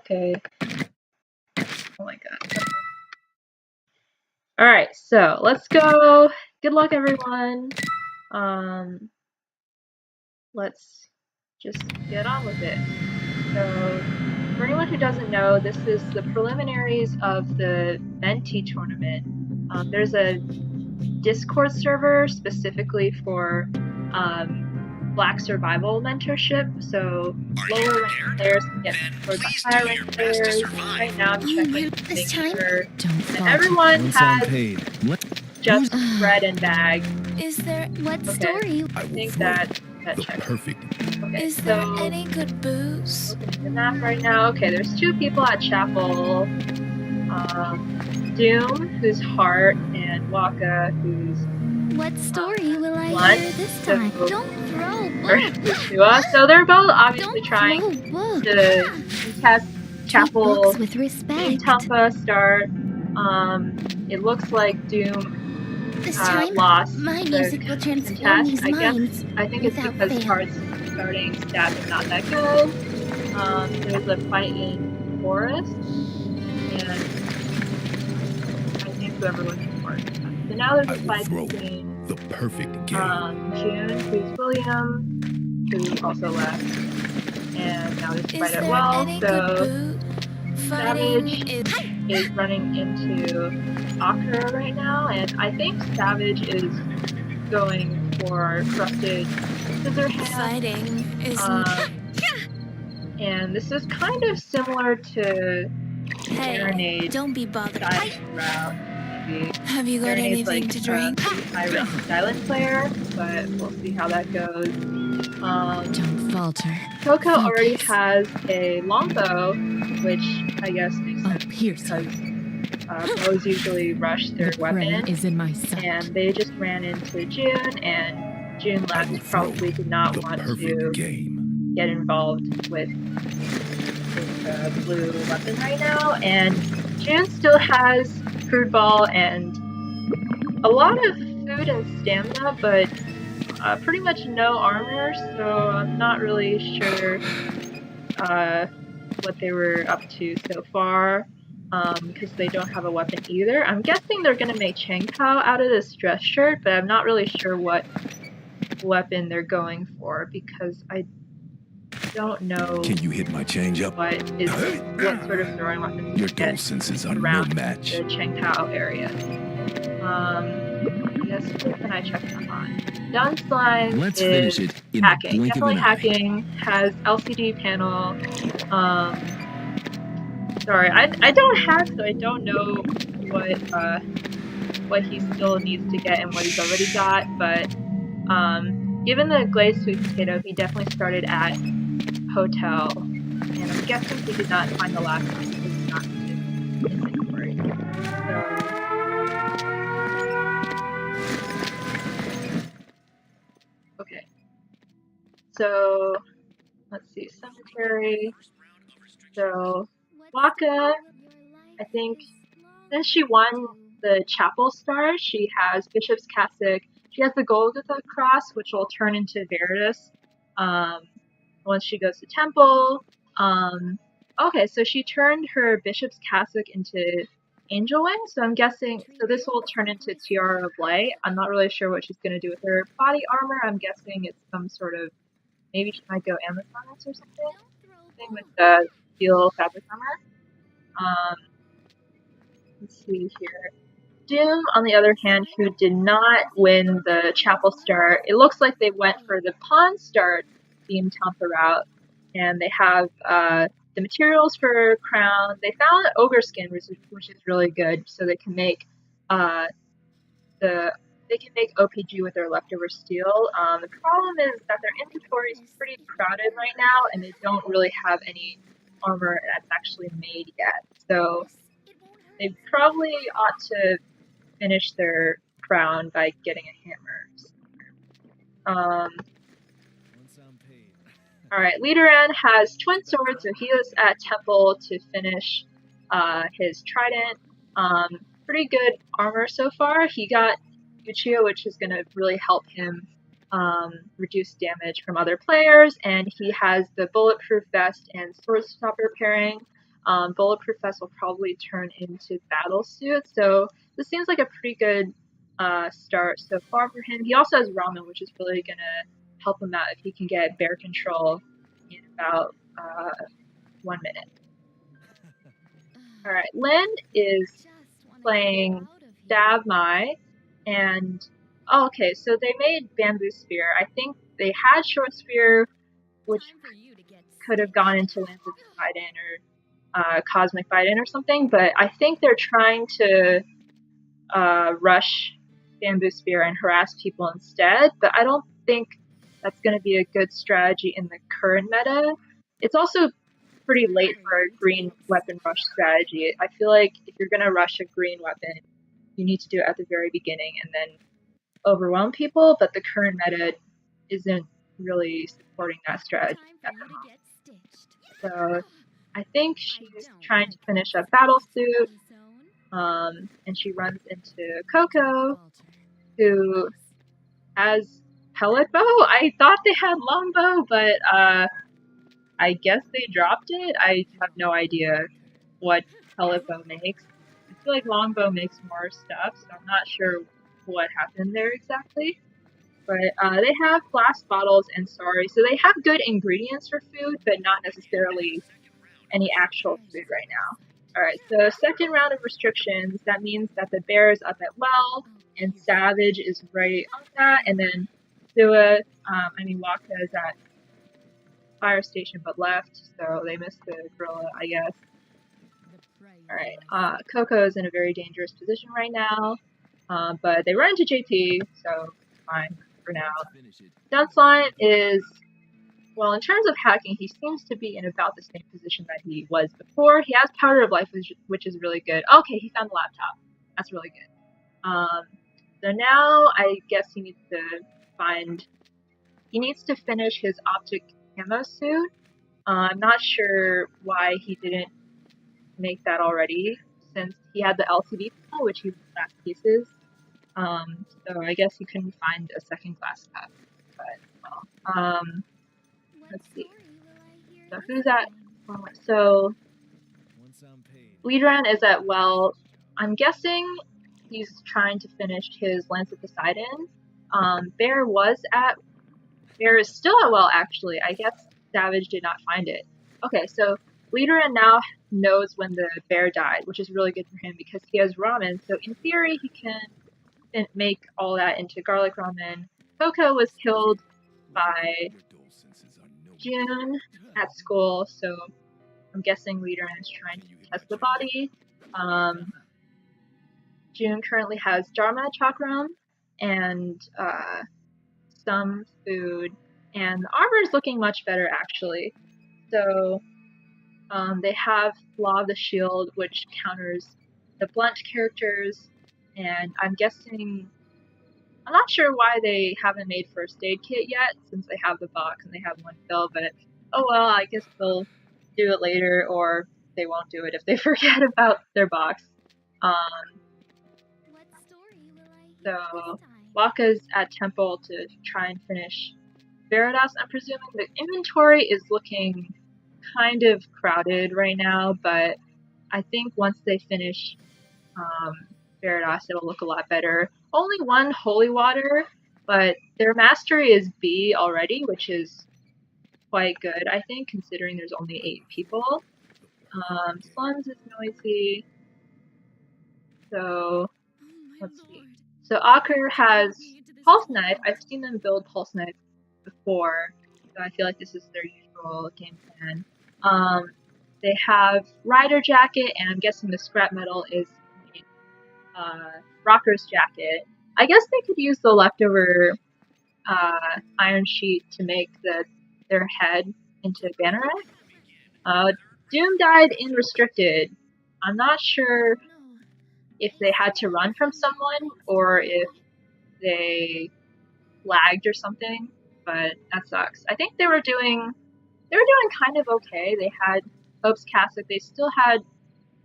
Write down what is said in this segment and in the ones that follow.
Okay. Oh my god. Alright, so let's go. Good luck, everyone. Let's just get on with it. So, for anyone who doesn't know, this is the preliminaries of the Mentee tournament. There's a Discord server specifically for Black survival mentorship, so lower ranked players can get mentored by higher ranked players. Right now, I'm checking to make sure that everyone has just bread and bag. Is there what Okay. story? I think that checks. Perfect. Okay, Is there any good booze? Opening the map right now. Okay, there's 2 people at Chapel. Doom, who's Heart, and Waka, who's What story will I Blunt. hear this time? So, Don't throw books. so they're both obviously Don't trying throw books. to contest Treat Chapel books with respect. Tampa start. It looks like Doom This time, lost my the music will transform contest. these minds. I think it's without because fail. Heart's starting stats are not that good. There's a fight in Forest, and I think whoever was in Forest. So now there's a fight between the perfect game. June, who's William, who also left, and now there's a fight at Well. So Savage is running into Akira right now, and I think Savage is going for Corrupted Scissorhands. Fighting is And this is kind of similar to Marinade. Don't be bothered. Route, maybe. Have you got Marinade's anything like to drink? high risk silent player, but we'll see how that goes. Don't falter. Coco already has a longbow, which I guess makes sense because bows usually rush their weapon, is in my sight. and they just ran into June, and June left probably did not want to get involved with the blue weapon right now, and June still has Crude Ball and a lot of food and stamina, but pretty much no armor, so I'm not really sure what they were up to so far, because they don't have a weapon either. I'm guessing they're going to make Chang Pao out of this dress shirt, but I'm not really sure what weapon they're going for, because I don't know. Can you hit my change up? What sort of throwing weapons Your you get dull senses are around no match. the Chang Pao area. Yes, what can I check them on? Dunslime Let's is finish it in hacking. the blink Definitely of an eye. hacking. Has LCD panel. Sorry, I don't hack, so I don't know what he still needs to get and what he's already got. But given the glazed sweet potato, he definitely started at Hotel, and I'm guessing he did not find the last one because it's not in his inventory. Okay. So, let's see, Cemetery. So, Waka, I think, since she won the Chapel Star, she has Bishop's Cassock. She has the Golgotha Cross, which will turn into Veritas once she goes to Temple. Okay, so she turned her Bishop's Cassock into Angel Wing, so I'm guessing, so this will turn into Tiara of Light. I'm not really sure what she's going to do with her body armor. I'm guessing it's some sort of, maybe she might go Amazoness or something. Same with the steel fabric armor. Let's see here. Doom, on the other hand, who did not win the Chapel Star, it looks like they went for the Pawn Star themed Tampa route, and they have the materials for Crown. They found Ogre Skin, which is really good, so they can make OPG with their leftover steel. The problem is that their inventory is pretty crowded right now, and they don't really have any armor that's actually made yet. So they probably ought to finish their crown by getting a hammer. Alright, Leaderan has Twin Swords, so he is at Temple to finish his Trident. Pretty good armor so far. He got Uchiha, which is going to really help him reduce damage from other players, and he has the Bulletproof Vest and Sword Stopper pairing. Bulletproof Vest will probably turn into Battle Suit. So this seems like a pretty good start so far for him. He also has Ramen, which is really going to help him out if he can get bear control in about 1 minute. Alright, Lynn is playing Stab Mai, and okay, so they made Bamboo Spear. I think they had Short Spear, which could have gone into Lance of Poseidon or Cosmic Biden or something, but I think they're trying to rush Bamboo Spear and harass people instead, but I don't think that's going to be a good strategy in the current meta. It's also pretty late for a green weapon rush strategy. I feel like if you're going to rush a green weapon, you need to do it at the very beginning and then overwhelm people, but the current meta isn't really supporting that strategy at the moment. So I think she's trying to finish up Battle Suit, and she runs into Coco, who has pellet bow. I thought they had longbow, but I guess they dropped it. I have no idea what pellet bow makes. I feel like longbow makes more stuff, so I'm not sure what happened there exactly. But they have glass bottles and sorry, so they have good ingredients for food, but not necessarily any actual food right now. Alright, so second round of restrictions, that means that the bear is up at well, and Savage is right on that, and then Waka is at fire station but left, so they missed the gorilla, I guess. Alright, Coco is in a very dangerous position right now, but they run into JT, so fine for now. Dunslime is, well, in terms of hacking, he seems to be in about the same position that he was before. He has Powder of Life, which is really good. Okay, he found the laptop. That's really good. So now I guess he needs to finish his optic camo suit. I'm not sure why he didn't make that already, since he had the LCD panel, which he last pieces. So I guess he couldn't find a second glass cup. But, well, let's see. So who's at? So Leadran is at well. I'm guessing he's trying to finish his Lance of Poseidon. Bear is still at well actually. I guess Savage did not find it. Okay, so Leadran now knows when the bear died, which is really good for him because he has ramen. So in theory, he can make all that into garlic ramen. Coco was killed by June at school, so I'm guessing Leadran is trying to test the body. June currently has Dharma Chakram and some food, and the armor is looking much better actually. So they have Law of the Shield, which counters the blunt characters, and I'm not sure why they haven't made first aid kit yet, since they have the box and they have one fill, but oh well, I guess they'll do it later, or they won't do it if they forget about their box. So Waka's at Temple to try and finish Veritas. I'm presuming the inventory is looking kind of crowded right now, but I think once they finish Veritas, it'll look a lot better. Only one holy water, but their mastery is B already, which is quite good, I think, considering there's only 8 people. Slums is noisy. So, let's see. So Aker has Pulse Knife. I've seen them build Pulse Knife before, so I feel like this is their usual game plan. They have Rider Jacket, and I'm guessing the scrap metal is Rocker's Jacket. I guess they could use the leftover iron sheet to make their head into Banneret. Doom died in Restricted. I'm not sure if they had to run from someone or if they lagged or something, but that sucks. I think they were doing kind of okay. They had Hope's Cassock. They still had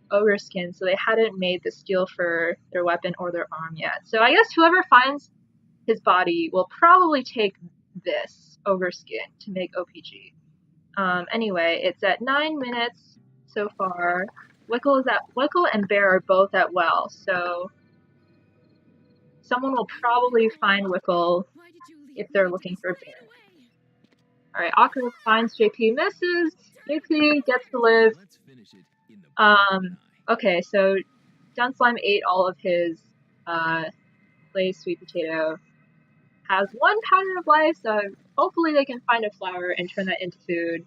Ogre Skin, so they hadn't made the steel for their weapon or their arm yet. So I guess whoever finds his body will probably take this Ogre Skin to make OPG. Anyway, it's at 9 minutes, so far. Wickle and Bear are both at well, so someone will probably find Wickle if they're looking for Bear. Alright, Akira finds JP, misses. JP gets to live. Okay, so Dunslime ate all of his glazed sweet potato. Has one pattern of life, so hopefully they can find a flower and turn that into food.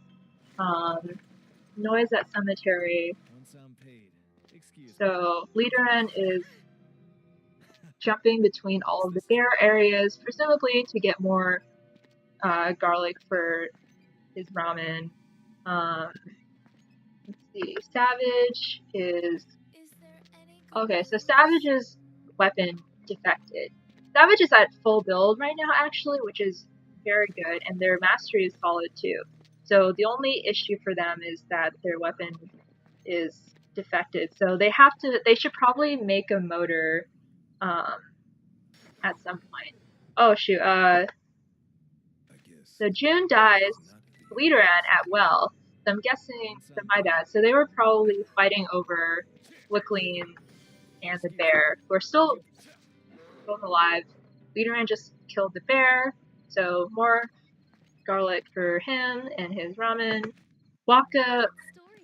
Noise at cemetery. So Leaderin is jumping between all of the bear areas, presumably to get more garlic for his ramen. Let's see. Savage is... Okay, so Savage's weapon defected. Savage is at full build right now, actually, which is very good, and their mastery is solid too. So the only issue for them is that their weapon is defected. So they should probably make a motor at some point. Oh shoot, so June dies, Leaderan at well. So I'm guessing, so my bad. So they were probably fighting over Wickleen and the bear, who are still both alive. Leaderan just killed the bear, so more garlic for him and his ramen. Waka,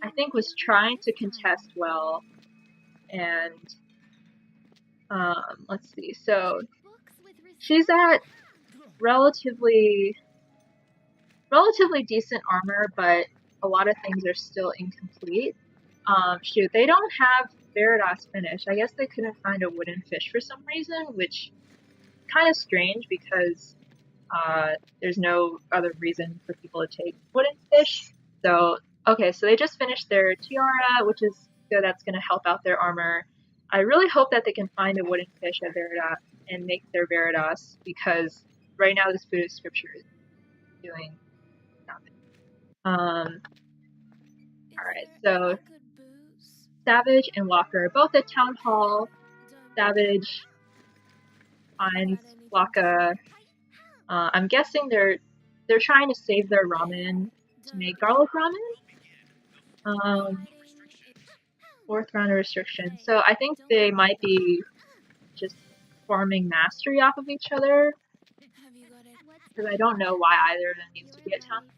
I think, was trying to contest well, and let's see. So she's at relatively decent armor, but a lot of things are still incomplete. Shoot, they don't have Veritas finish. I guess they couldn't find a wooden fish for some reason, which kind of strange because there's no other reason for people to take wooden fish. So, okay, so they just finished their tiara, which is good. That's going to help out their armor. I really hope that they can find a wooden fish at Veritas and make their Veritas, because right now this Buddhist scripture is doing nothing. Alright, so Savage and Walker are both at Town Hall. Savage finds Waka. I'm guessing they're trying to save their ramen to make garlic ramen. Fourth round of restriction. So I think they might be just farming mastery off of each other, because I don't know why either of them needs to be at town.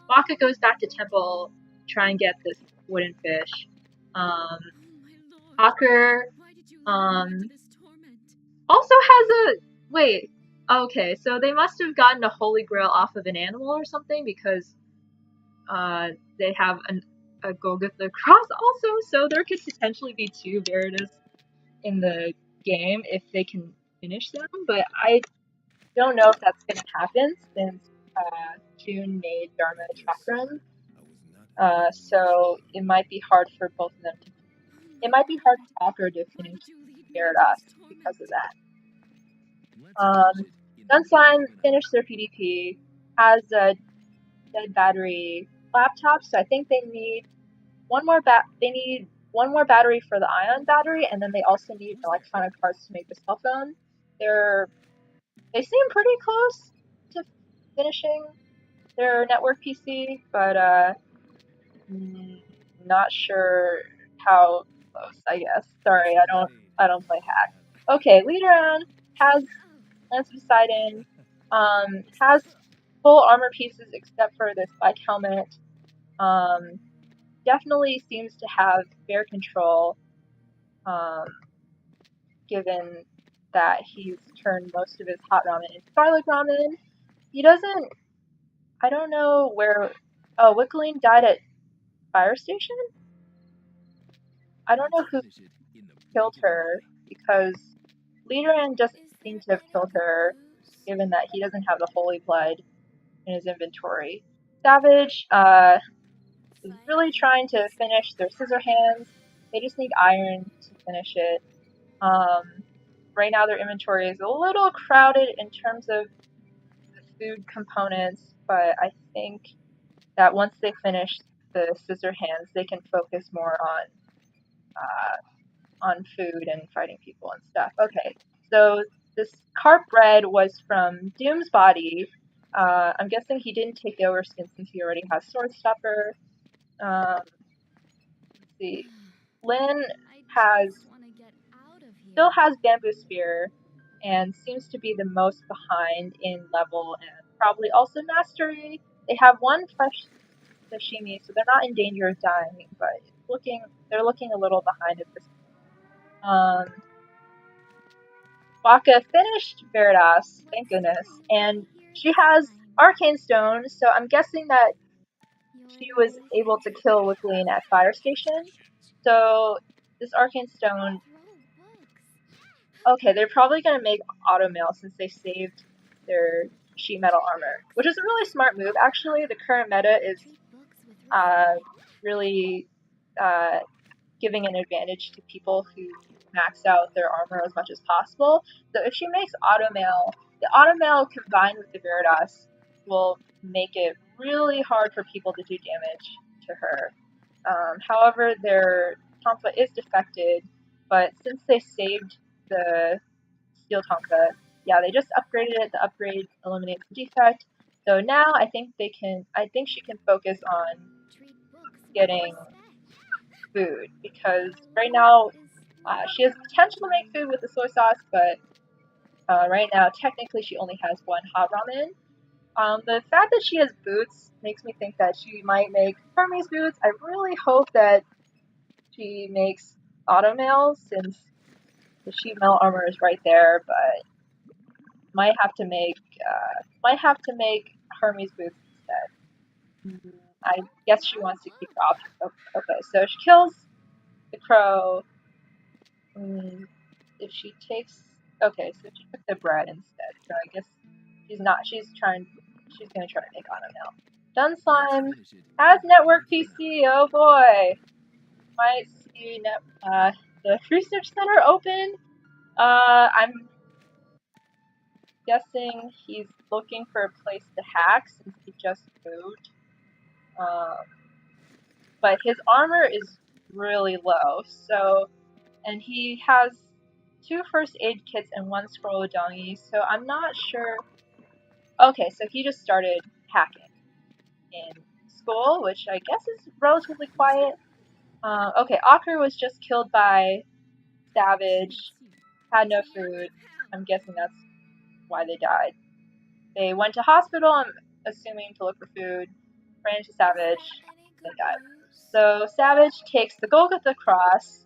Waka goes back to temple to try and get this wooden fish. Aker also has a... Wait, okay, so they must have gotten a holy grail off of an animal or something, because they have a Golgotha cross also, so there could potentially be 2 Veritas in the game if they can finish them, but I don't know if that's going to happen since June made Dharma Chakram, so it might be hard for both of them to... It might be hard for Talker to finish Veritas because of that. Dunslime finished their PvP, has a dead battery laptop, so I think they need one more battery for the ion battery, and then they also need electronic parts to make the cell phone. They seem pretty close to finishing their network PC, but not sure how close, I guess. Sorry, I don't play hack. Okay, Leaderan has Lance of Poseidon, has full armor pieces except for this bike helmet. Definitely seems to have bear control, given that he's turned most of his hot ramen into garlic ramen. He doesn't... I don't know where... Oh, Wickleen died at fire station? I don't know who killed her, because Leaderan doesn't seem to have killed her, given that he doesn't have the holy blood in his inventory. Savage is really trying to finish their scissor hands. They just need iron to finish it. Right now their inventory is a little crowded in terms of the food components, but I think that once they finish the scissor hands, they can focus more on food and fighting people and stuff. Okay, so this carp bread was from Doom's body. I'm guessing he didn't take the overskin since he already has Sword Stopper. see. Lynn still has Bamboo Spear and seems to be the most behind in level and probably also mastery. They have one fresh sashimi, so they're not in danger of dying, but they're looking a little behind at this point. Waka finished Veritas, thank goodness, and she has Arcane Stone, so I'm guessing that she was able to kill Wickleen at Fire Station. So this Arcane Stone, okay, they're probably gonna make auto mail since they saved their sheet metal armor, which is a really smart move. Actually, the current meta is really giving an advantage to people who max out their armor as much as possible. So if she makes auto mail, the auto mail combined with the Veritas will make it really hard for people to do damage to her. However, their Tonfa is defected, but since they saved the Steel Tonka, yeah, they just upgraded it. The upgrade eliminates the defect. So now I think she can focus on getting food, because right now she has potential to make food with the soy sauce, but right now technically she only has one hot ramen. The fact that she has boots makes me think that she might make Hermes boots. I really hope that she makes auto mail since the sheet metal armor is right there, but might have to make Hermes boots instead. I guess she wants to keep her options open. Okay, so she kills the crow. If she takes, okay, so she took the bread instead. So I guess she's gonna try to make auto mail. Dunslime has network PC. Oh boy, might see the research center open. I'm guessing he's looking for a place to hack since he just moved. But his armor is really low, so, and he has 2 first aid kits and 1 scroll of dongi, so I'm not sure. Okay, so he just started hacking in school, which I guess is relatively quiet. Okay, Akru was just killed by Savage, had no food. I'm guessing that's why they died. They went to hospital, I'm assuming to look for food, ran into Savage, they died. So Savage takes the Golgotha cross,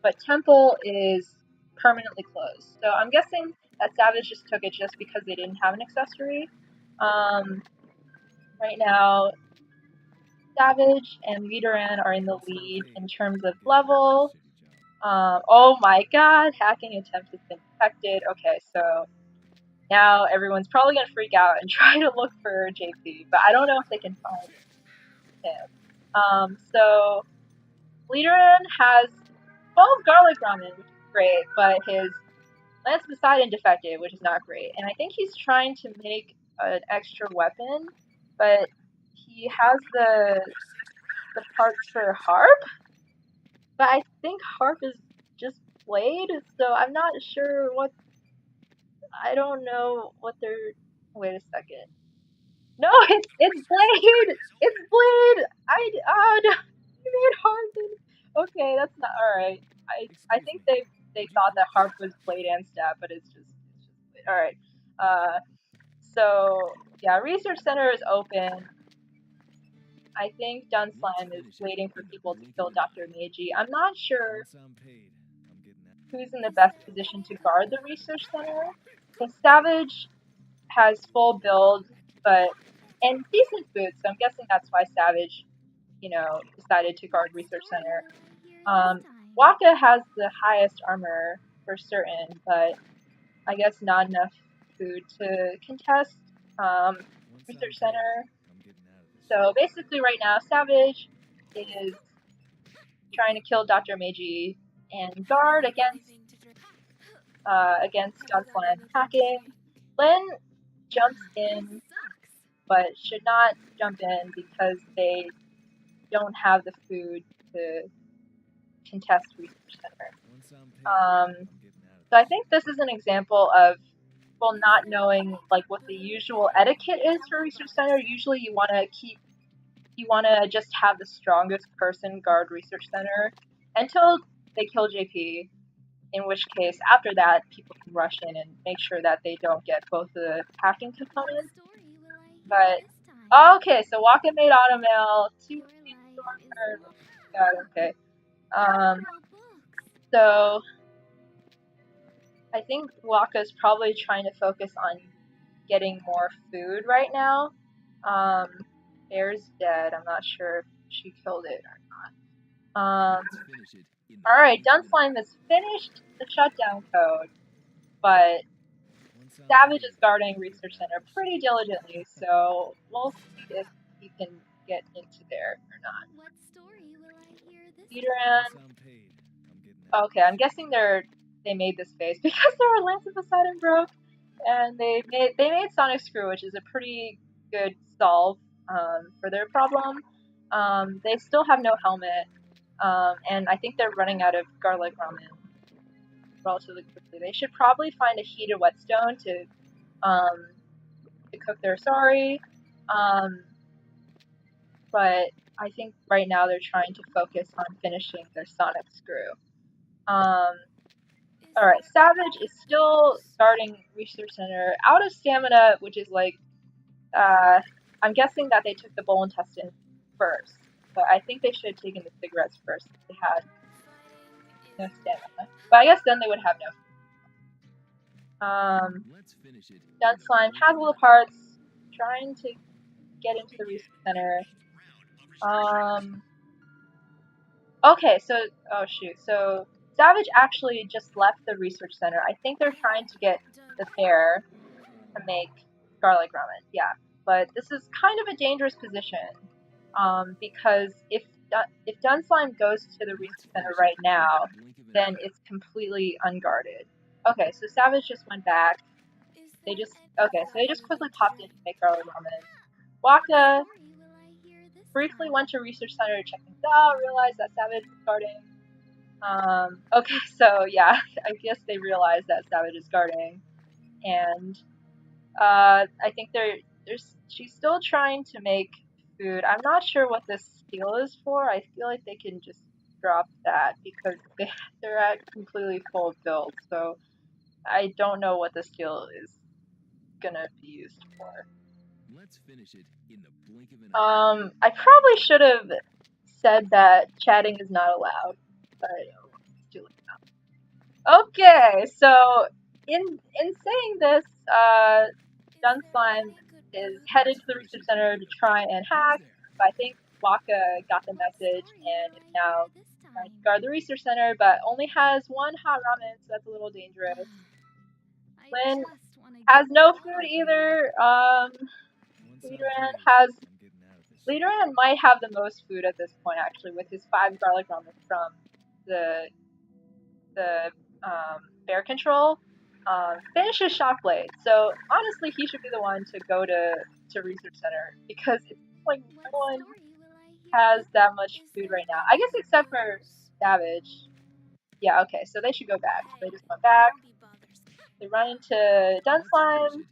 but Temple is permanently closed. So I'm guessing that Savage just took it just because they didn't have an accessory. Right now, Savage and Lideran are in the lead in terms of level. Oh my god, hacking attempt has been detected. Okay, so now everyone's probably going to freak out and try to look for JP, but I don't know if they can find him. So Lideran has 12 garlic ramen, which is great, but his Lance Poseidon defected, which is not great. And I think he's trying to make an extra weapon, but he has the parts for Harp, but I think Harp is just Blade, so I'm not sure what. I don't know what they're. Wait a second. No, it's Blade. It's Blade. No, you made Harp. Okay, that's not all right. I think they thought that Harp was Blade and Stab, but it's just Blade. All right. So yeah, Research Center is open. I think Dunslime is waiting for people to kill Dr. Meiji. I'm not sure who's in the best position to guard the Research Center. The Savage has full build, and decent boots, so I'm guessing that's why Savage, decided to guard Research Center. Waka has the highest armor for certain, but I guess not enough food to contest Research Center. So basically right now, Savage is trying to kill Dr. Meiji and guard against Dunslime hacking. Lynn jumps in, but should not jump in because they don't have the food to contest Research Center. So I think this is an example of people not knowing what the usual etiquette is for Research Center. Usually you want to keep you want to just have the strongest person guard Research Center until they kill JP, in which case, after that, people can rush in and make sure that they don't get both the hacking components. But, okay, so Waka made Automail, 2 God, okay. So, I think Waka's probably trying to focus on getting more food right now. Bear's dead. I'm not sure if she killed it or not. Alright, Dunslime has finished the shutdown code, but Savage is guarding Research Center pretty diligently, so we'll see if he can get into there or not. Peteran. Okay, I'm guessing they made this face because their Lance of Poseidon broke, and they made Sonic Screw, which is a pretty good solve for their problem. They still have no helmet, and I think they're running out of garlic ramen relatively quickly. They should probably find a heated whetstone to cook their sorry, but I think right now they're trying to focus on finishing their Sonic Screw. Alright, Savage is still guarding Research Center out of stamina, which is like, I'm guessing that they took the bowl intestine first, but I think they should have taken the cigarettes first if they had no stamina. But I guess then they would have no. Dunslime has little parts, trying to get into the Research Center. Okay, so, oh shoot, so Savage actually just left the Research Center. I think they're trying to get the fair to make garlic ramen, yeah. But this is kind of a dangerous position, because if Dunslime goes to the Research Center right now, then it's completely unguarded. Okay, so Savage just went back. They just quickly popped in to make garlic ramen. Waka briefly went to Research Center to check things out, realized that Savage was guarding. Okay, so yeah, I guess they realized that Savage is guarding, and I think she's still trying to make food. I'm not sure what this steel is for. I feel like they can just drop that because they're at completely full build, so I don't know what the steel is gonna be used for. Let's finish it in the blink of an eye. I probably should have said that chatting is not allowed, but it's too late now. Okay, so in saying this, Dunslime is headed to the Research Center to try and hack, but I think Waka got the message and is now trying to guard the Research Center, but only has one hot ramen, so that's a little dangerous. Lynn has no food either. Leaderan might have the most food at this point, actually, with his 5 garlic ramen from the bear control. Finishes shock blade, so honestly he should be the one to go to Research Center because it's like no one has that much food right now. I guess except for Savage. Yeah, okay, so they should go back. So they just went back. They run into Dunslime.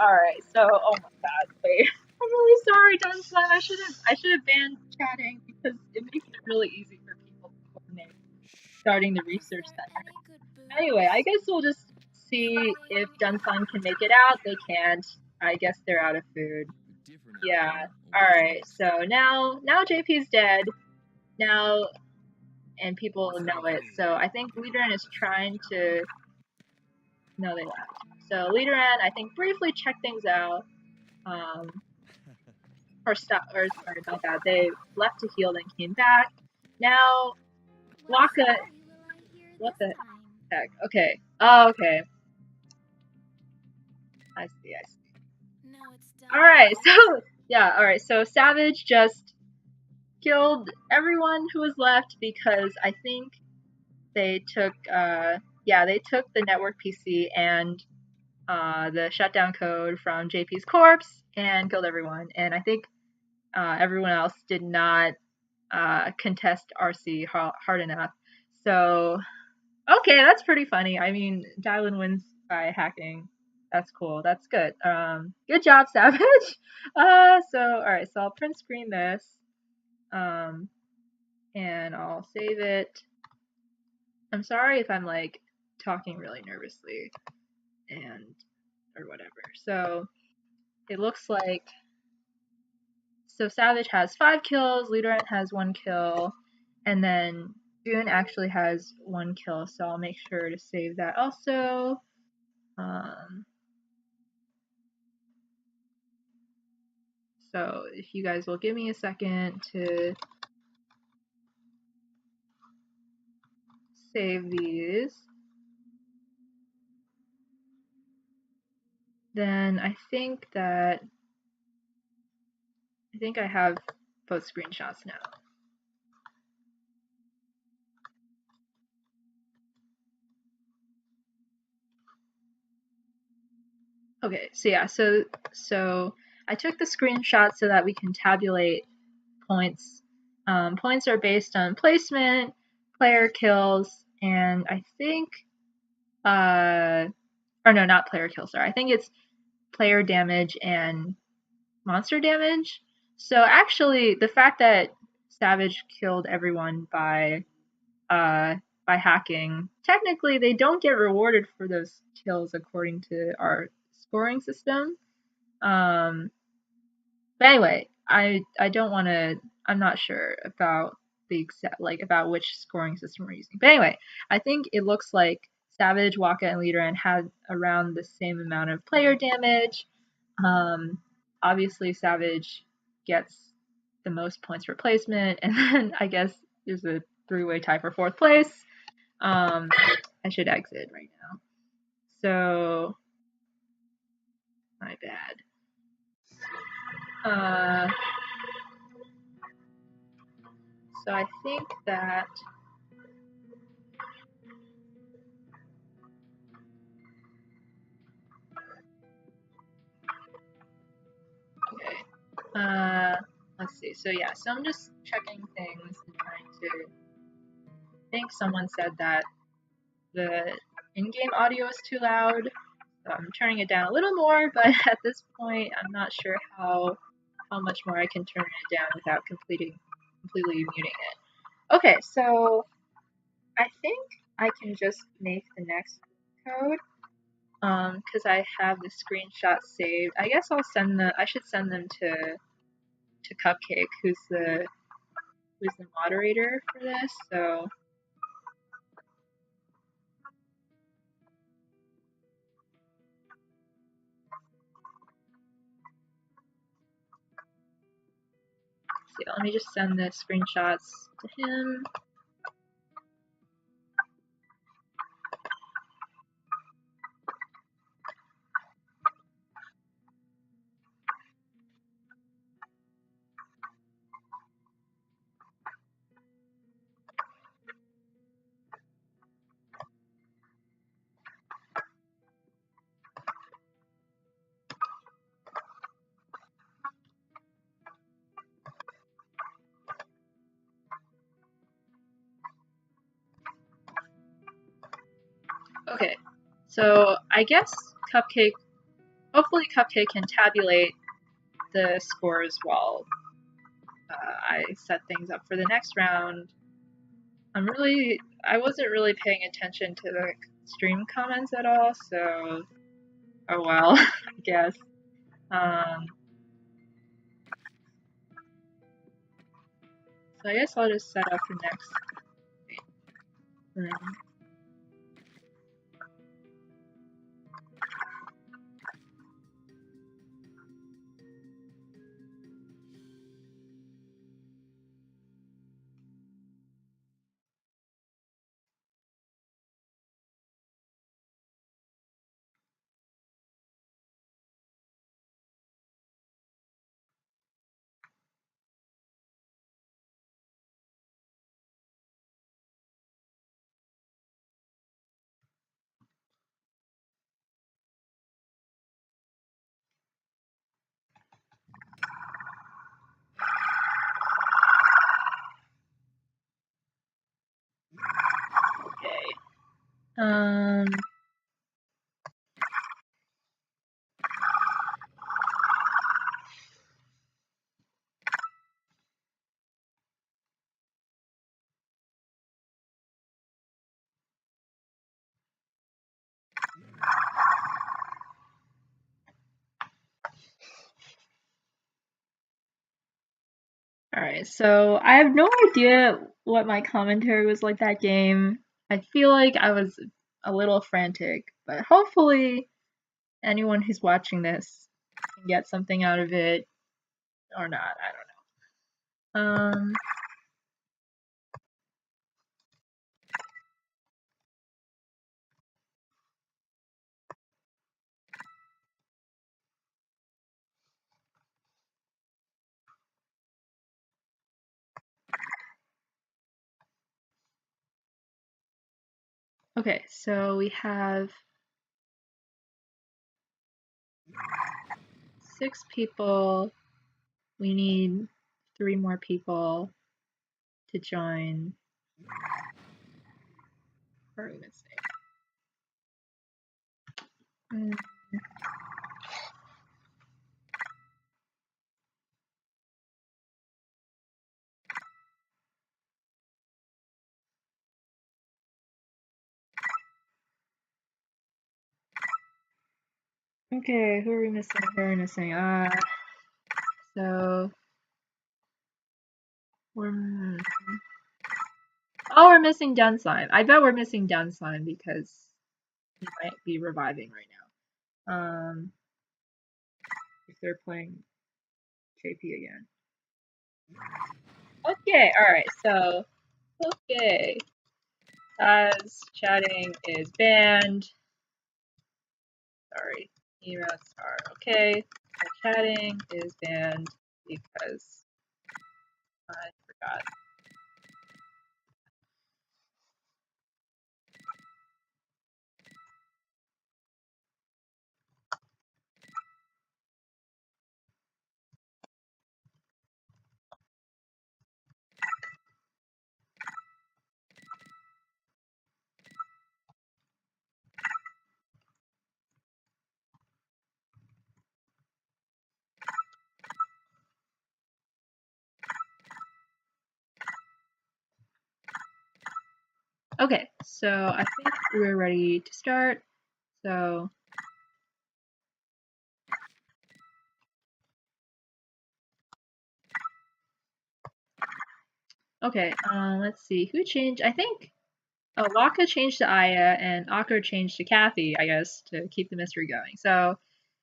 Alright, so oh my god, wait. I'm really sorry, Dunslime. I should have banned chatting because it makes it really easy for people to coordinate starting the Research Center. Anyway, I guess we'll just see if Dunslime can make it out. They can't. I guess they're out of food. Yeah. Alright, so now JP's dead. Now, and people know it. So I think Leaderan is trying to... No, they left. So Leaderan, I think, briefly checked things out. Sorry about that. They left to heal, then came back. Now, Waka... What the heck? Okay. Oh, okay. I see. Alright, so... Yeah, alright. So Savage just killed everyone who was left because I think they took... they took the network PC and the shutdown code from JP's corpse and killed everyone. And I think everyone else did not contest RC hard enough. So, okay, that's pretty funny. I mean, Dylan wins by hacking. That's cool. That's good. Good job, Savage. Alright, so I'll print screen this. And I'll save it. I'm sorry if I'm like talking really nervously or whatever. So it looks like Savage has 5 kills, Leaderant has 1 kill, and then June actually has 1 kill, so I'll make sure to save that also. So if you guys will give me a second to save these, then I think I have both screenshots now. Okay, so yeah, so I took the screenshot so that we can tabulate points. Points are based on placement, player kills, and I think, or no, not player kills, sorry. I think it's player damage and monster damage. So actually, the fact that Savage killed everyone by hacking, technically they don't get rewarded for those kills according to our scoring system. But anyway, I don't want to. I'm not sure about the exact about which scoring system we're using. But anyway, I think it looks like Savage, Waka, and Leaderant had around the same amount of player damage. Obviously, Savage gets the most points for placement, and then I guess there's a 3-way tie for 4th place. I should exit right now. So, my bad. So I think that let's see. So yeah, so I'm just checking things and trying to. I think someone said that the in-game audio is too loud. So I'm turning it down a little more, but at this point, I'm not sure how much more I can turn it down without completely muting it. Okay, so I think I can just make the next code because I have the screenshot saved. I guess I should send them to Cupcake, who's the moderator for this. So let me just send the screenshots to him. Okay, so I guess hopefully Cupcake can tabulate the scores while I set things up for the next round. I wasn't really paying attention to the stream comments at all, so oh well, I guess. So I guess I'll just set up the next room. Okay. Alright, so I have no idea what my commentary was like that game. I feel like I was a little frantic, but hopefully anyone who's watching this can get something out of it or not. I don't know. Okay, so we have 6 people. We need 3 more people to join. What are we missing? Okay, who are we missing? Who are we missing? So we're we're missing Dunslime. I bet we're missing Dunslime because he might be reviving right now. If they're playing JP again. Okay, alright, so okay. As chatting is banned. Sorry, emotes are okay. So chatting is banned because I forgot. Okay, so I think we're ready to start. So okay, let's see who changed. I think Waka changed to Aya and Akar changed to Kathy, I guess, to keep the mystery going. So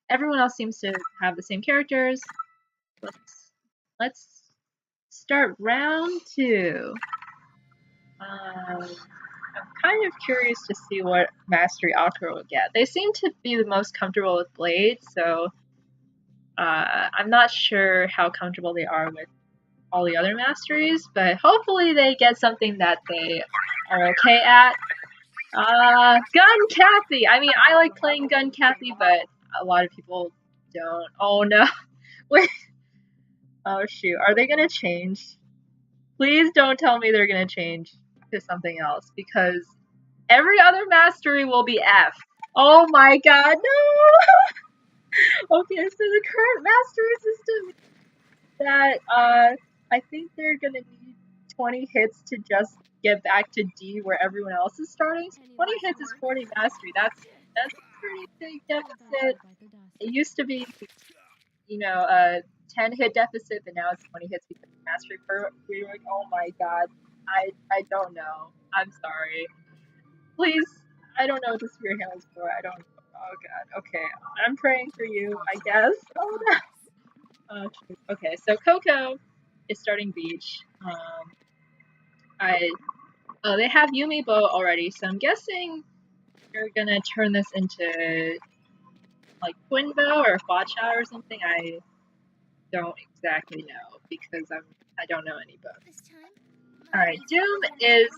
everyone else seems to have the same characters. Let's start round 2. I'm kind of curious to see what mastery Akar will get. They seem to be the most comfortable with blades, so I'm not sure how comfortable they are with all the other masteries, but hopefully they get something that they are okay at. Gun Kathy! I mean, I like playing Gun Kathy, but a lot of people don't. Oh no. Wait. Oh shoot. Are they gonna change? Please don't tell me they're gonna change to something else, because every other mastery will be F. Oh my god, no! Okay, so the current mastery system that I think they're gonna need 20 hits to just get back to D where everyone else is starting. So 20 hits is 40 mastery. That's a pretty big deficit. It used to be, you know, a 10 hit deficit, but now it's 20 hits because of mastery per rework. Oh my god. I don't know. I'm sorry. Please, I don't know what the spirit handle is for. I don't. Oh god. Okay, I'm praying for you, I guess. Oh no. Okay, so Coco is starting Beach. They have Yumi Bow already, so I'm guessing you're gonna turn this into like Twin Bow or Hua-Cha or something. I don't exactly know because I don't know any bows. Alright, Doom is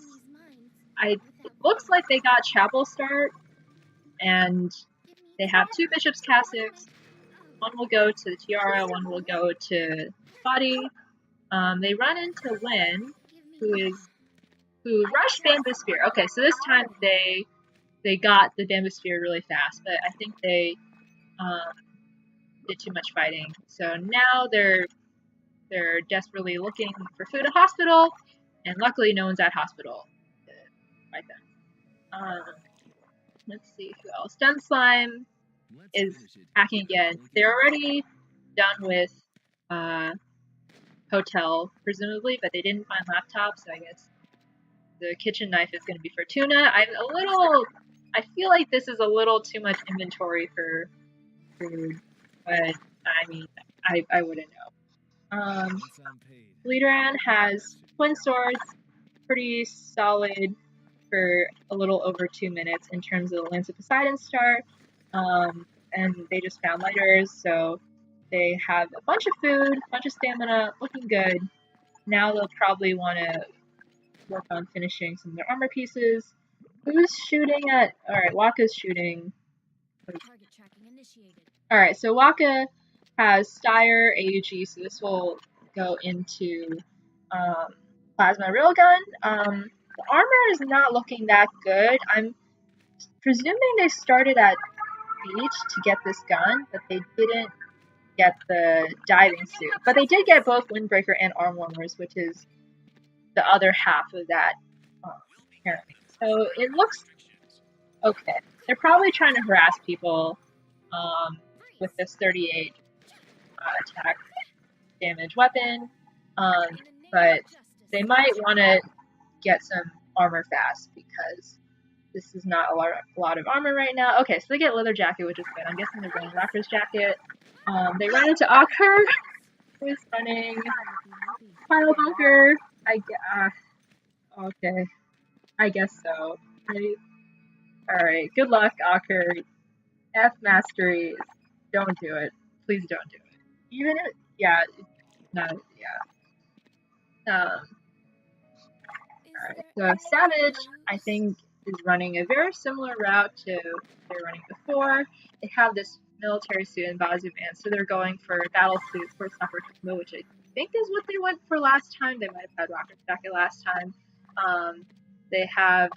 it looks like they got Chapel start and they have 2 Bishop's Cassocks. One will go to the Tiara, one will go to Body. They run into Lynn, who rushed Bamboo Spear. Okay, so this time they got the Bamboo Spear really fast, but I think they did too much fighting. So now they're desperately looking for food at hospital, and luckily no one's at hospital right then. Let's see who else. Dunslime is hacking again. They're already done with hotel, presumably, but they didn't find laptops, so I guess the kitchen knife is going to be for Tuna. I feel like this is a little too much inventory for food, but I mean, I wouldn't know. Leaderan has twin swords, pretty solid for a little over 2 minutes in terms of the Lance of Poseidon start, and they just found lighters, so they have a bunch of food, a bunch of stamina, looking good. Now they'll probably want to work on finishing some of their armor pieces. Who's shooting at... Alright, Waka's shooting. Alright, so Waka has Steyr, AUG, so this will go into Plasma Railgun. The armor is not looking that good. I'm presuming they started at Beach to get this gun, but they didn't get the diving suit. But they did get both Windbreaker and Arm Warmers, which is the other half of that, apparently. So it looks okay. They're probably trying to harass people with this 38 attack damage weapon, but they might want to get some armor fast because this is not a lot of armor right now. Okay, so they get Leather Jacket, which is good. I'm guessing they're going Rocker's Jacket. They run into Akhur, who is running Pile Bunker. Okay, I guess so. Alright, good luck, Akhur. F Mastery. Don't do it. Please don't do it. Even if, yeah, no, yeah. Alright, so Savage, I think, is running a very similar route to what they were running before. They have this military suit and Bazoo Band, so they're going for battle suit, Sports Stopper combo, which I think is what they went for last time. They might have had Rocket Jacket last time. They have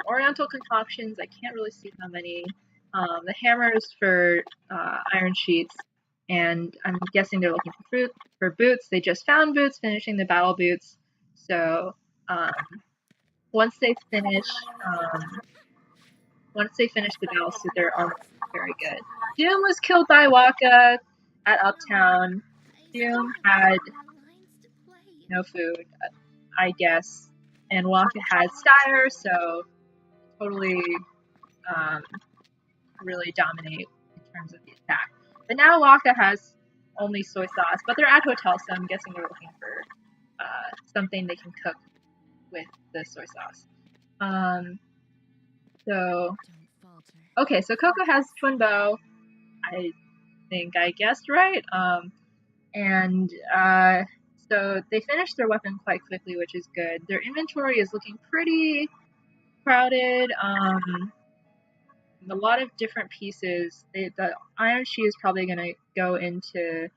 Oriental concoctions. I can't really see how many. The hammers for iron sheets, and I'm guessing they're looking for boots. They just found boots, finishing the battle boots. So once they finish the battle suit, they're almost very good. Doom was killed by Waka at Uptown. Doom had no food, I guess, and Waka had Steyr, so totally really dominate in terms of the attack. But now Waka has only soy sauce, but they're at hotel, so I'm guessing they're looking for something they can cook with the soy sauce. Okay, so Coco has twin bow. I think I guessed right. So they finished their weapon quite quickly, which is good. Their inventory is looking pretty crowded. A lot of different pieces. The iron sheet is probably going to go into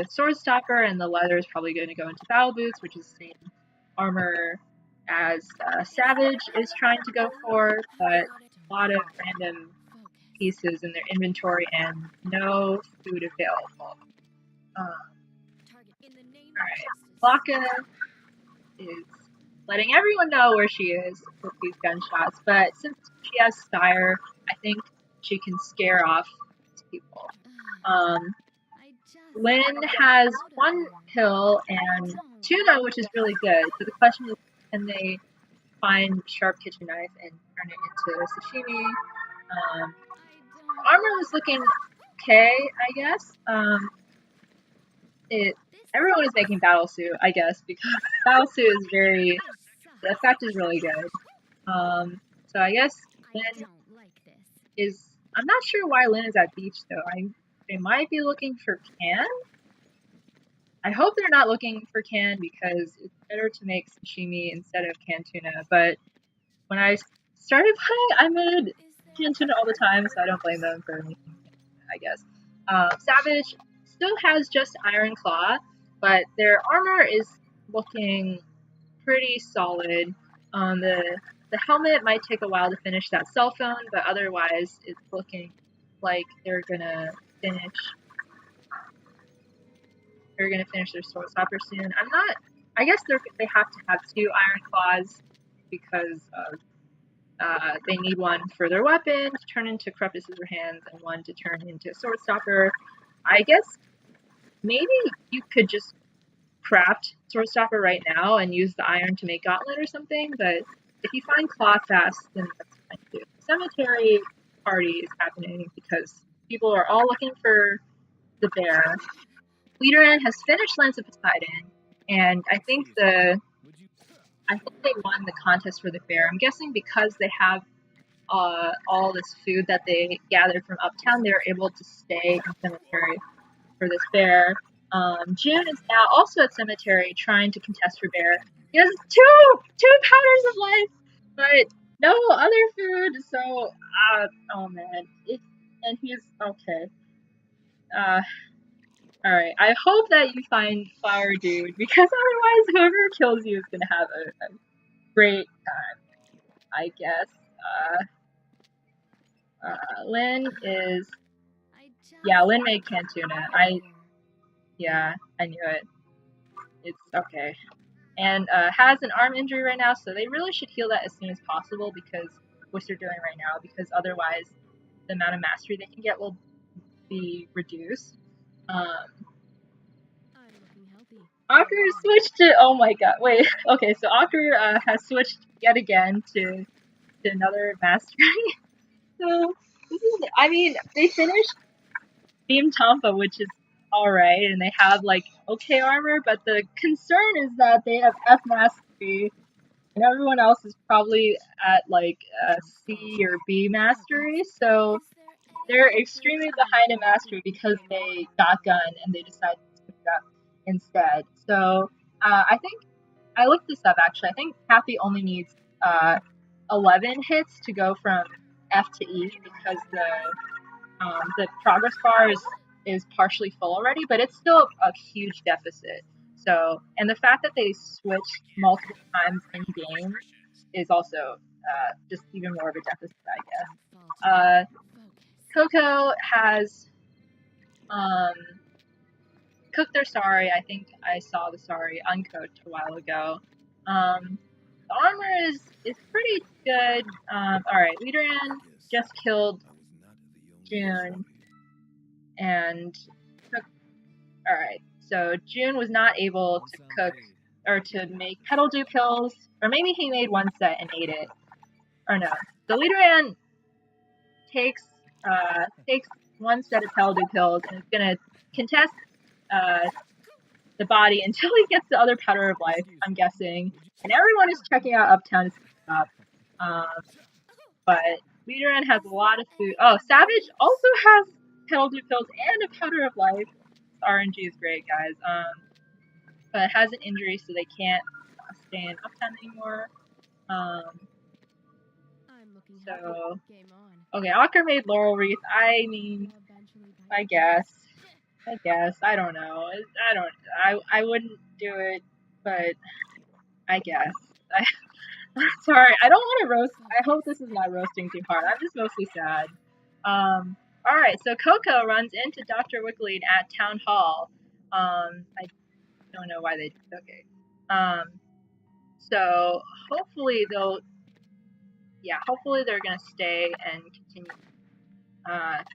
Sword Stopper, and the leather is probably going to go into Battle Boots, which is the same armor as Savage is trying to go for, but a lot of random pieces in their inventory and no food available. Alright, Blanca is letting everyone know where she is with these gunshots, but since she has Steyr, I think she can scare off people. Lynn has one pill and tuna, which is really good. So the question is, can they find sharp kitchen knife and turn it into sashimi? Armor was looking okay, I guess. Everyone is making battle suit, I guess, because battle suit is the effect is really good. So I guess Lynn is, I'm not sure why Lynn is at beach though. They might be looking for can. I hope they're not looking for can because it's better to make sashimi instead of canned tuna. But when I started playing, I made canned tuna all the time, so I don't blame them for making canned tuna, I guess. Savage still has just Iron Claw, but their armor is looking pretty solid. The helmet might take a while to finish that cell phone, but otherwise it's looking like they're gonna finish their Sword Stopper soon. I guess they have to have 2 Iron Claws because of they need one for their weapon to turn into Corrupted Scissorhands and one to turn into Sword Stopper. I guess maybe you could just craft Sword Stopper right now and use the iron to make Gauntlet or something, but if you find Claw fast, then that's fine too. Cemetery party is happening because people are all looking for the bear. Leaderin has finished Lens of Poseidon, and I think they won the contest for the bear. I'm guessing because they have all this food that they gathered from Uptown, they were able to stay in Cemetery for this bear. June is now also at Cemetery trying to contest for bear. He has two powders of life, but no other food. So, oh man, and he's okay. All right. I hope that you find Flower Dude because otherwise, whoever kills you is gonna have a great time, I guess. Lynn is. Yeah, Lynn made Cantuna. Yeah, I knew it. It's okay. And has an arm injury right now, so they really should heal that as soon as possible because what they're doing right now, because otherwise the amount of mastery they can get will be reduced. Akur switched to, oh my god, wait, okay, so Akur has switched yet again to another mastery. So, I mean, they finished Team Tampa, which is alright, and they have, like, okay armor, but the concern is that they have F mastery, and everyone else is probably at, like, C or B mastery, so they're extremely behind in mastery because they got gun and they decided to switch it up instead. So, I think, I looked this up actually, I think Kathy only needs 11 hits to go from F to E because the progress bar is partially full already, but it's still a huge deficit. So, and the fact that they switched multiple times in game is also just even more of a deficit, I guess. Coco has cooked their sari. I think I saw the sari uncooked a while ago. The armor is pretty good. Alright, Leaderan just killed June and cooked. Alright, so June was not able to cook or to make Petal Dew pills, or maybe he made one set and ate it. Or no. So Leaderan takes one set of Petal Dew pills and is gonna contest the body until he gets the other powder of life, I'm guessing. And everyone is checking out Uptown to stop. But Leaderan has a lot of food. Oh, Savage also has Petal Dew pills and a powder of life. RNG is great, guys. But has an injury, so they can't stay in Uptown anymore. So, okay, Akur made Laurel Wreath. I mean, I guess. I don't know. I wouldn't do it, but I guess. Sorry, I don't want to roast. I hope this is not roasting too hard. I'm just mostly sad. Alright, so Coco runs into Dr. Wickleed at Town Hall. I don't know why they. Okay. So hopefully hopefully they're gonna stay and continue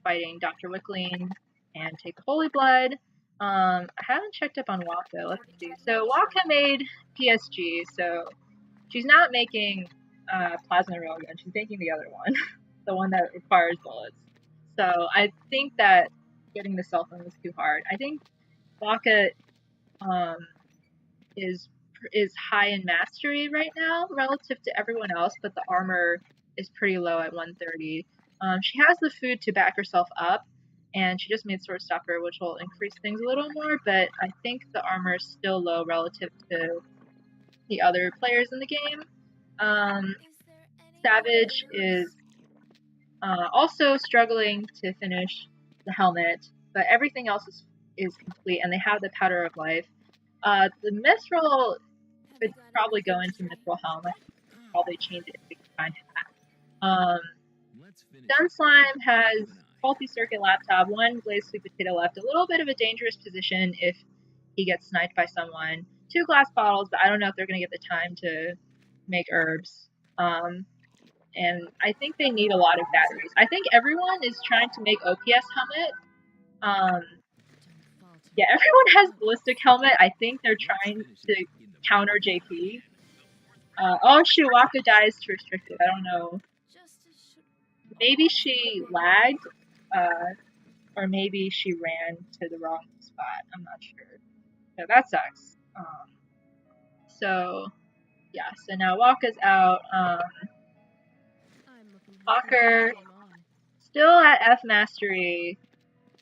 fighting Dr. Wickleed and take the Holy Blood. I haven't checked up on Waka. Let's see. So Waka made PSG, so she's not making plasma railgun. She's making the other one, the one that requires bullets. So I think that getting the cell phone was too hard. I think Waka is high in mastery right now relative to everyone else, but the armor is pretty low at 130. She has the food to back herself up, and she just made Sword Stopper, which will increase things a little more, but I think the armor is still low relative to the other players in the game. Savage is also struggling to finish the helmet, but everything else is complete, and they have the Powder of Life. The Mithril could probably go into Mithril Helm. I should probably change it if we can find it. Sunslime has faulty circuit laptop, one Blaze Sweet Potato left, a little bit of a dangerous position if he gets sniped by someone. 2 glass bottles, but I don't know if they're going to get the time to make herbs. And I think they need a lot of batteries. I think everyone is trying to make OPS helmet. Yeah, everyone has ballistic helmet. I think they're trying to counter JP. Oh shoot, Waka dies to restricted. I don't know. Maybe she lagged, or maybe she ran to the wrong spot. I'm not sure. So that sucks. So yeah, so now Waka's out. Walker still at F Mastery.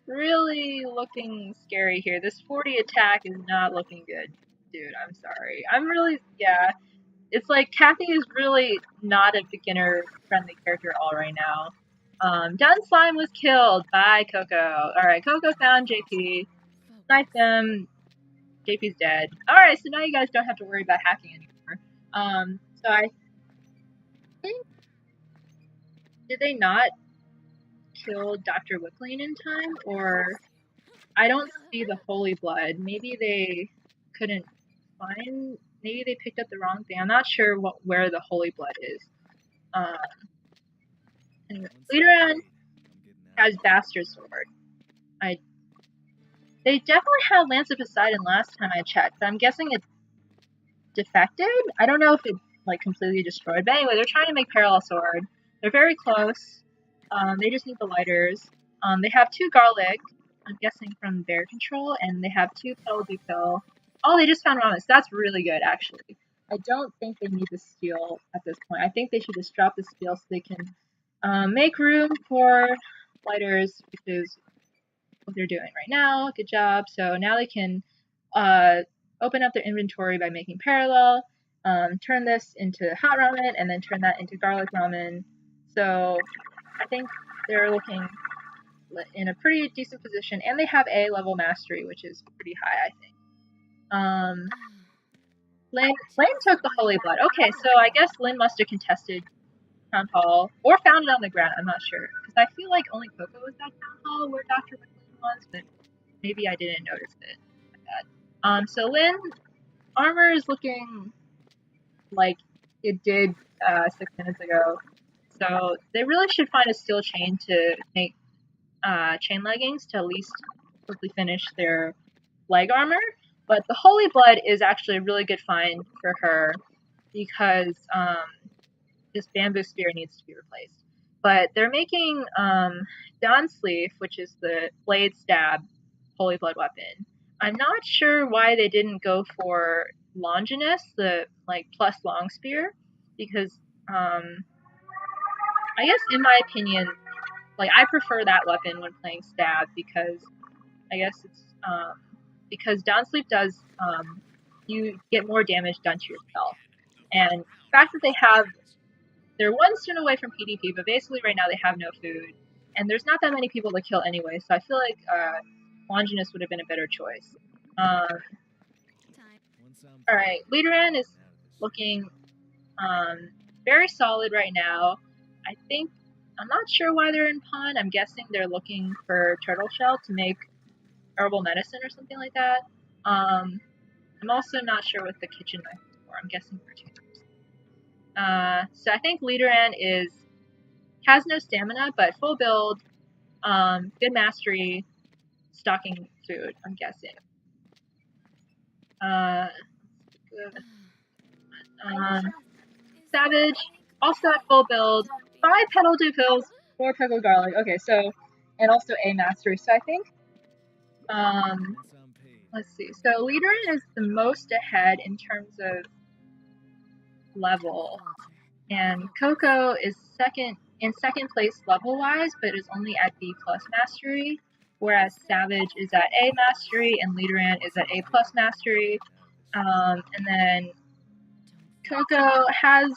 Really looking scary here. This 40 attack is not looking good, dude. I'm sorry. Yeah. It's like Kathy is really not a beginner-friendly character at all right now. Dun Slime was killed by Coco. Alright, Coco found JP. Snipe them. JP's dead. Alright, so now you guys don't have to worry about hacking anymore. So I think... Did they not kill Dr. Whippling in time? Or... I don't see the Holy Blood. Maybe they couldn't find... Maybe they picked up the wrong thing. I'm not sure where the Holy Blood is. And Leaderan has Bastard Sword. They definitely had Lance of Poseidon last time I checked, but I'm guessing it defected? I don't know if it like completely destroyed. But anyway, they're trying to make Parallel Sword. They're very close. They just need the lighters. They have 2 garlic, I'm guessing from Bear Control, and they have 2 Petal Dupill. Oh, they just found Ramus. That's really good, actually. I don't think they need the steel at this point. I think they should just drop the steel so they can make room for lighters, which is what they're doing right now. Good job. So now they can open up their inventory by making Parallel, turn this into hot ramen, and then turn that into garlic ramen. So I think they're looking in a pretty decent position, and they have A level mastery, which is pretty high, I think. Lane took the Holy Blood. Okay, so I guess Lynn must have contested Town Hall, or found it on the ground, I'm not sure. Because I feel like only Coco was at Town Hall where Dr. McLean was, but maybe I didn't notice it. My bad. So Lynn, armor is looking like it did 6 minutes ago. So they really should find a steel chain to make chain leggings to at least quickly finish their leg armor. But the Holy Blood is actually a really good find for her because this bamboo spear needs to be replaced. But they're making Dawn Sleeve, which is the blade stab Holy Blood weapon. I'm not sure why they didn't go for Longinus, the like plus long spear, because I guess in my opinion, like I prefer that weapon when playing stab because I guess it's because Dawn Sleep does you get more damage done to yourself, and the fact that they're 1 stone away from PvP, but basically right now they have no food, and there's not that many people to kill anyway, so I feel like Longinus would have been a better choice. Alright, Leaderan is looking very solid right now. I'm not sure why they're in pawn. I'm guessing they're looking for turtle shell to make herbal medicine or something like that. I'm also not sure what the kitchen knife is for. I'm guessing for tutors. So I think Leaderan has no stamina, but full build, good mastery, stocking food, I'm guessing. Savage, also at full build, 5 Petal Dupills, 4 Pickle Garlic. Okay, so, and also A mastery. So I think, let's see. So Leaderan is the most ahead in terms of level, and Coco is in second place level-wise, but is only at B+ mastery, whereas Savage is at A mastery and Leaderan is at A+ mastery. And then Coco has,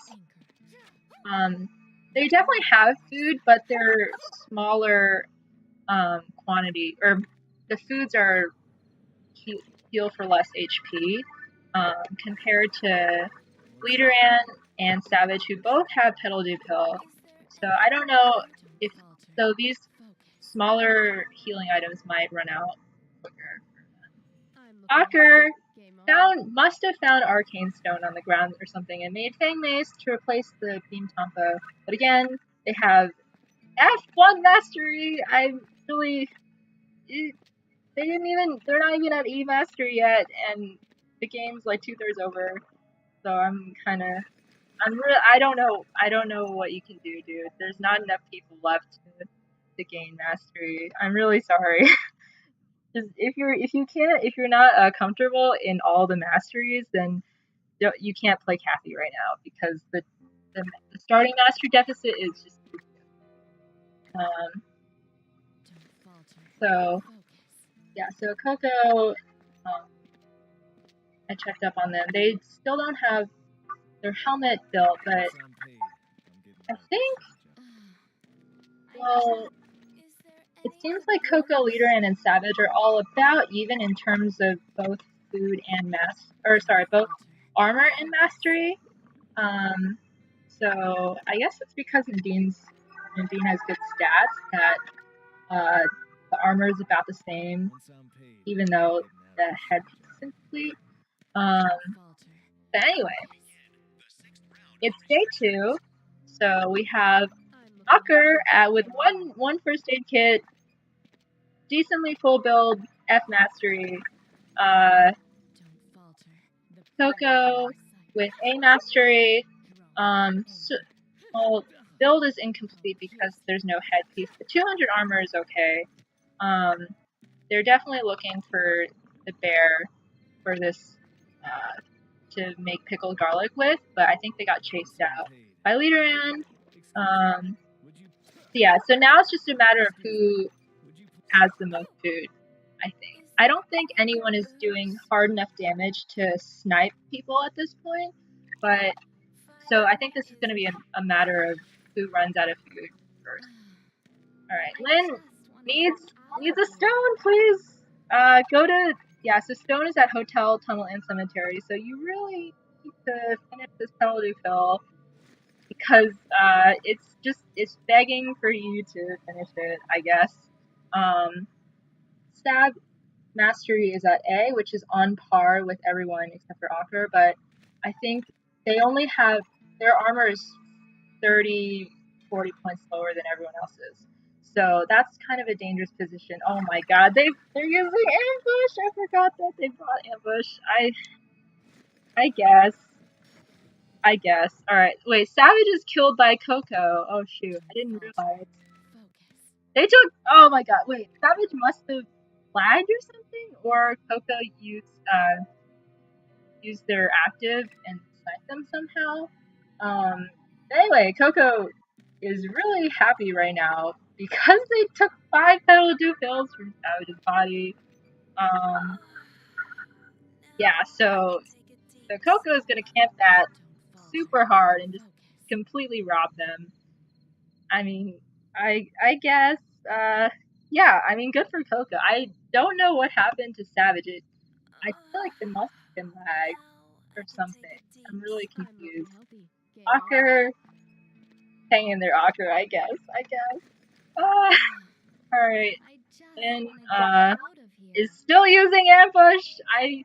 they definitely have food, but they're smaller quantity, or the foods are heal for less HP compared to Leaderan and Savage, who both have Petal Dupill. So I don't know if these smaller healing items might run out quicker. Aker must have found Arcane Stone on the ground or something and made Fang Mace to replace the Beam Tampo. But again, they have F1 Mastery. they're not even at E Mastery yet, and the game's like 2/3 over. So I don't know what you can do, dude. There's not enough people left to gain mastery. I'm really sorry. Just if you're not comfortable in all the masteries, then you can't play Kathy right now because the starting mastery deficit is just um. So yeah, so Coco, I checked up on them. They still don't have their helmet built, but I think, well, it seems like Coco, Leaderin, and Savage are all about even in terms of both food and both armor and mastery. So I guess it's because Nadine has good stats that the armor is about the same, even though the headpiece isn't complete. But anyway, it's day 2, so we have Ocker with one first aid kit, decently full build, F mastery. Coco with A mastery. Well, build is incomplete because there's no headpiece. The 200 armor is okay. They're definitely looking for the bear for this to make pickled garlic with, but I think they got chased out by Leaderan. Yeah, so now it's just a matter of who has the most food, I think. I don't think anyone is doing hard enough damage to snipe people at this point, but so I think this is going to be a matter of who runs out of food first. Alright, Lynn needs a stone, please! So stone is at Hotel, Tunnel, and Cemetery, so you really need to finish this tunnel to fill because it's begging for you to finish it, I guess. Stab mastery is at A, which is on par with everyone except for Ocker, but I think they only have their armor is 30, 40 points lower than everyone else's. So that's kind of a dangerous position. Oh my god, they're using ambush! I forgot that they brought ambush. I guess. Alright, wait, Savage is killed by Coco. Oh shoot, I didn't realize. They took, oh my god, wait, Savage must have flagged or something? Or Coco used their active and sniped them somehow? Anyway, Coco is really happy right now because they took 5 petal dew pills from Savage's body. Yeah, so Coco is gonna camp that super hard and just completely rob them. I mean, I guess, yeah, I mean, good for Coco. I don't know what happened to Savage. I feel like it must have been lag or something. I'm really confused. Ocker, hang in there, Ocker, I guess. Alright. And, is still using ambush. I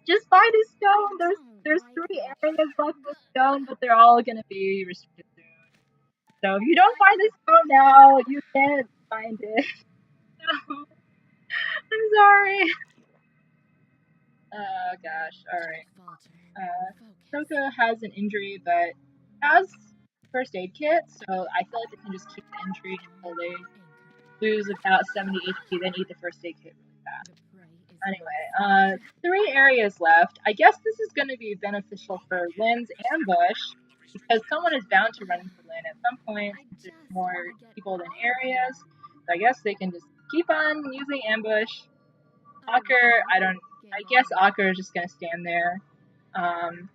just buy this stone. There's 3 areas left with stone, but they're all gonna be restricted soon. So if you don't find this stone now, you can't find it. No. I'm sorry. Oh gosh, alright. Coco has an injury, but has first aid kit, so I feel like they can just keep the injury until they lose about 70 HP, then eat the first aid kit really fast. Anyway, 3 areas left. I guess this is going to be beneficial for Lynn's ambush, because someone is bound to run into Lynn at some point. There's more people than areas, so I guess they can just keep on using ambush. Ocker, I guess Ocker is just going to stand there,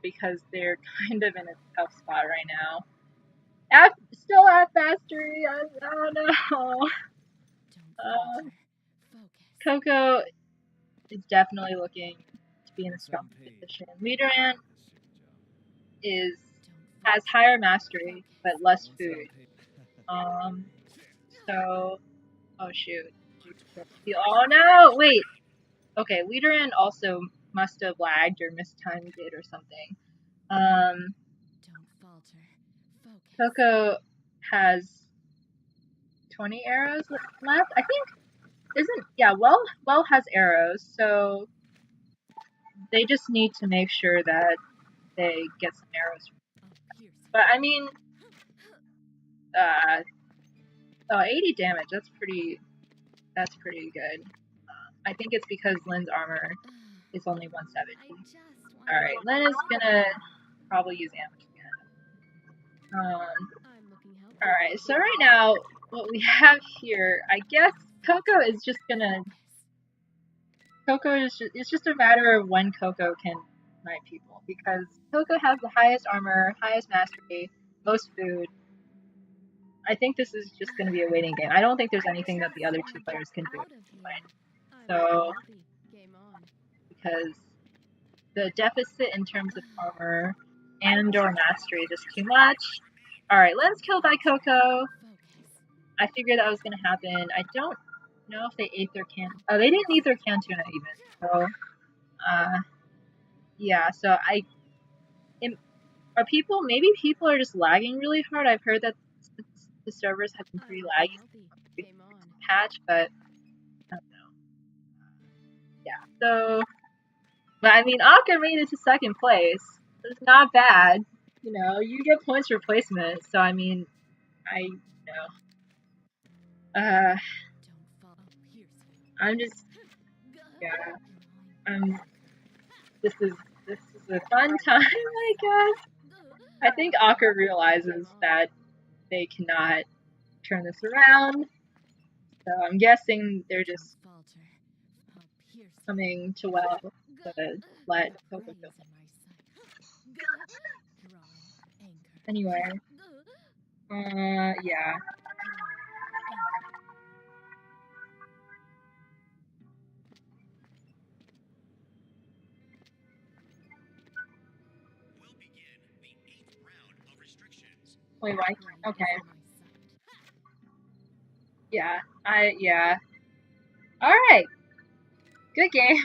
because they're kind of in a tough spot right now. Still at mastery, I don't know. Coco is definitely looking to be in a strong position. Leaderan has higher mastery, but less food. So, oh shoot. Oh no, wait. Okay, Leaderan also must have lagged or mistimed it or something. Coco has 20 arrows left. I think Isn't well has arrows, so they just need to make sure that they get some arrows. But I mean, 80 damage. That's pretty good. I think it's because Lynn's armor is only 170. All right, Lynn is gonna probably use ambush again. All right, so right now what we have here, I guess Coco is just gonna. It's just a matter of when Coco can knight people, because Coco has the highest armor, highest mastery, most food. I think this is just going to be a waiting game. I don't think there's anything that the other two players can do. So, because the deficit in terms of armor and or mastery is just too much. Alright, Lynn's killed by Coco. I figured that was going to happen. I don't know if they ate their can. Oh, they didn't eat their Cantuna even. So, yeah, so maybe people are just lagging really hard. I've heard that the servers have been pretty laggy patch, but I don't know. Yeah, so, but I mean, Akka made it to second place. It's not bad. You know, you get points for placement, so I mean, I'm just, yeah, this is a fun time, I guess. I think Akka realizes that they cannot turn this around, so I'm guessing they're just coming to to let Coco go. Anyway, yeah. Wait, why? Okay. Yeah, Alright. Good game.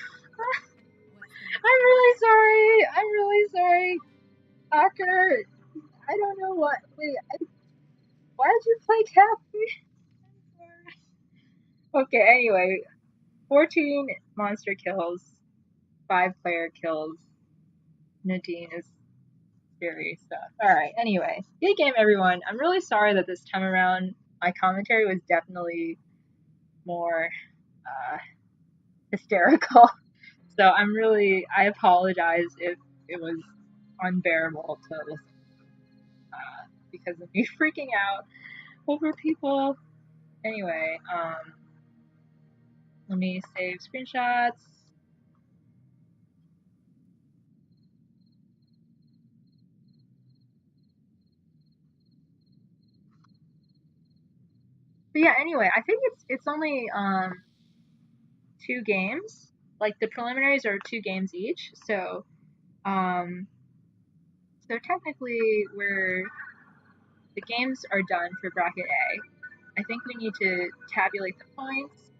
I'm really sorry. Acker, I don't know what. Wait, why did you play Taffy? Okay, anyway. 14 monster kills, 5 player kills. Nadine is scary stuff. Alright, anyway. Good game, everyone. I'm really sorry that this time around my commentary was definitely more hysterical. So I apologize if it was unbearable to listen because of me freaking out over people. Anyway, let me save screenshots. But yeah, anyway, I think it's only 2 games. Like the preliminaries are 2 games each, so technically the games are done for bracket A. I think we need to tabulate the points